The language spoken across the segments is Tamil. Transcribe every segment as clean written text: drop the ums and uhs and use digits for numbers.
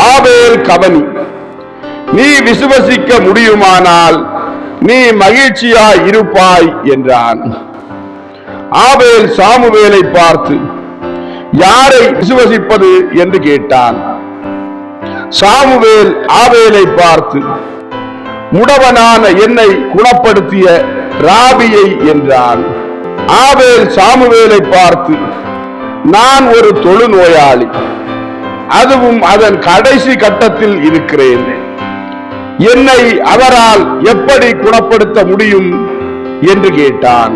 ஆபேல் கவனி, நீ விசுவசிக்க முடியுமானால் நீ மகிழ்ச்சியாய் இருப்பாய் என்றான். ஆபேல் சாமுவேலை பார்த்து, யாரை விசுவசிப்பது என்று கேட்டான். சாமுவேல் ஆபேலை பார்த்து, முடவனான என்னை குணப்படுத்திய ராபியை என்றான். ஆபேல் சாமுவேலை பார்த்து, நான் ஒரு தொழுநோயாளி, அதுவும் அதன் கடைசி கட்டத்தில் இருக்கிறேன். என்னை அவரால் எப்படி குணப்படுத்த முடியும் என்று கேட்டான்.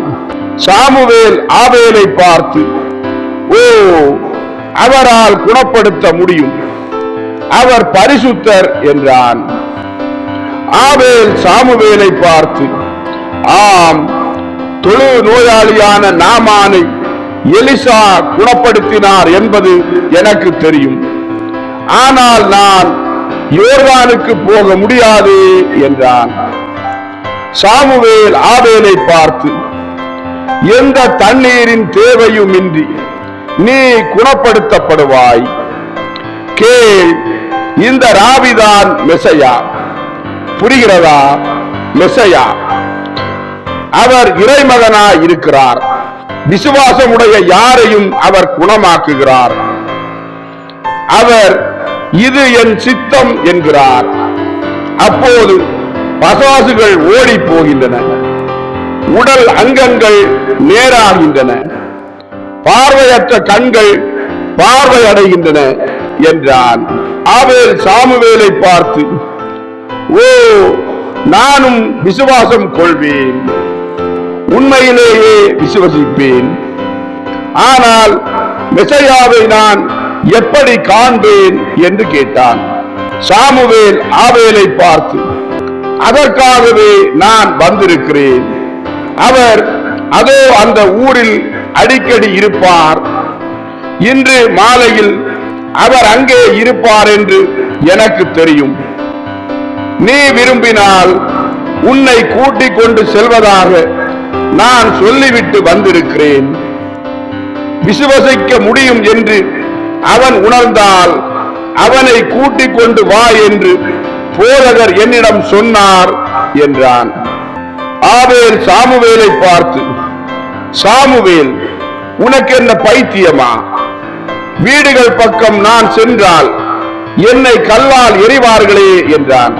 சாமுவேல் ஆபேலை பார்த்து, ஓ, அவரால் குணப்படுத்த முடியும், அவர் பரிசுத்தர் என்றான். ஆபேல் சாமுவேலை பார்த்து, ஆம், தொழு நோயாளியான நாமானை எலிசா குணப்படுத்தினார் என்பது எனக்கு தெரியும். ஆனால் நான் யோர்தானுக்கு போக முடியாது என்றான். சாமுவேல் ஆபேலை பார்த்து, எந்த தண்ணீரின் தேவையும் இன்றி நீ குணப்படுத்தப்படுவாய். கேள், இந்த ராபிதான் மெசையா. புரிகிறதா? மெசையா அவர் இறைமகனாய் இருக்கிறார். விசுவாசமுடைய யாரையும் அவர் குணமாக்குகிறார். அவர் இது என் சித்தம் என்கிறார். அப்போது பசாசுகள் ஓடி போகின்றன, உடல் அங்கங்கள் நேராகின்றன, பார்வையற்ற கண்கள் பார்வையடைகின்றன என்றான். ஆபேல் சாமுவேலை பார்த்து, ஓ, நானும் விசுவாசம் கொள்வேன், உண்மையிலேயே விசுவசிப்பேன். ஆனால் மெசையாவை நான் எப்படி காண்பேன் என்று கேட்டான். சாமுவேல் ஆபேலை பார்த்து, அதற்காகவே நான் வந்திருக்கிறேன். அவர் அதோ அந்த ஊரில் அடிக்கடி இருப்பார். இன்று மாலையில் அவர் அங்கே இருப்பார் என்று எனக்கு தெரியும். நீ விரும்பினால் உன்னை கூட்டிக் கொண்டு செல்வதாக நான் சொல்லிவிட்டு வந்திருக்கிறேன். விசுவசிக்க முடியும் என்று அவன் உணர்ந்தால் அவனை கூட்டிக் கொண்டு வா என்று போதகர் என்னிடம் சொன்னார் என்றான். ஆபேல் சாமுவேலை பார்த்து, சாமுவேல், உனக்கு என்ன பைத்தியமா? வீடுகள் பக்கம் நான் சென்றால் என்னை கல்லால் எறிவார்களே என்றான்.